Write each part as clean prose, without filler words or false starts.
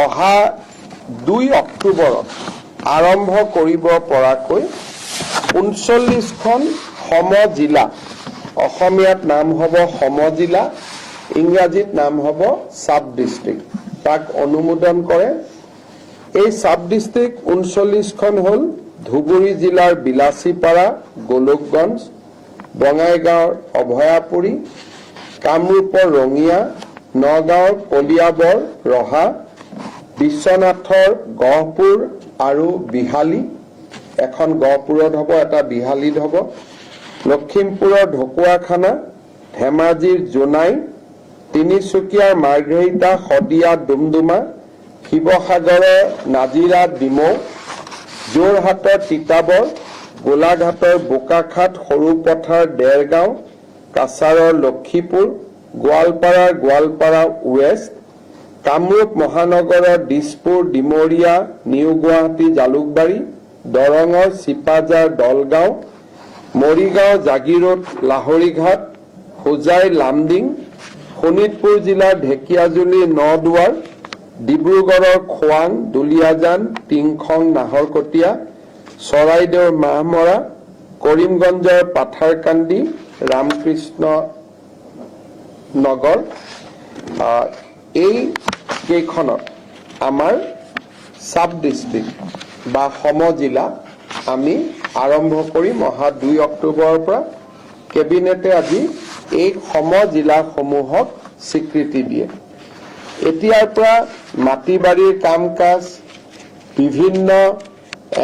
অহা 2 অক্টোবৰত আৰম্ভ কৰিব পৰাকৈ 39খন সমজিলা, অসমীয়াত নাম হ'ব সমজিলা, ইংৰাজীত নাম হ'ব সাব ডিস্ট্ৰিক্ট, তাক অনুমোদন কৰে। এই সাব ডিস্ট্ৰিক্ট 39খন হ'ল ধুবুৰী জিলাৰ বিলাসীপাৰা, গোলকগঞ্জ, বঙাইগাঁৱৰ অভয়াপুৰী, কামৰূপৰ ৰঙিয়া, নগাঁৱৰ কলিয়াবৰ, ৰহা, বিশ্বনাথৰ গহপুৰ আৰু বিহালী, এখন গহপুৰত হ'ব, এটা বিহালীত হ'ব, লখিমপুৰৰ ঢকুৱাখানা, ধেমাজিৰ জোনাই, তিনিচুকীয়াৰ মাৰ্ঘেৰিটা, শদিয়া, ডুমডুমা, শিৱসাগৰৰ নাজিৰা, ডিমৌ, যোৰহাটৰ তিতাবৰ, গোলাঘাটৰ বোকাখাট, সৰুপথাৰ, দেৰগাঁও, কাছাৰৰ লক্ষীপুৰ, গোৱালপাৰাৰ গোৱালপাৰা ৱেষ্ট, কামৰূপ মহানগৰৰ দিছপুৰ, ডিমৰীয়া, নিউ গুৱাহাটী, জালুকবাৰী, দৰঙৰ চিপাঝাৰ, দলগাঁও, মৰিগাঁও, জাগিৰোড, লাহৰীঘাট, হোজাই, লামডিং, শোণিতপুৰ জিলাৰ ঢেকিয়াজুলি, নদুৱাৰ, ডিব্ৰুগড়ৰ খোৱাং, দুলিয়াজান, টিংখং, নাহৰকটীয়া, চৰাইদেউৰ মাহমৰা, কৰিমগঞ্জৰ পাথাৰকান্দি, ৰামকৃষ্ণ নগৰ, এই কেইখনত আমাৰ সাব ডিস্ট্ৰিক্ট বা সমজিলা আমি আৰম্ভ কৰিম অহা 2 অক্টোবৰৰ পৰা। কেবিনেটে আজি এই সমজিলাসমূহক স্বীকৃতি দিয়ে। এতিয়াৰ পৰা মাটি বাৰীৰ কাম কাজ, বিভিন্ন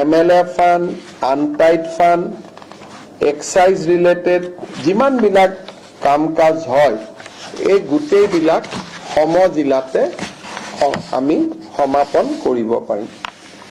MLA fund, untied fund, excise related যিমানবিলাক কাম কাজ হয়, এই গোটেইবিলাক সমজিলাতে আমি সমাপন কৰিব পাৰিম।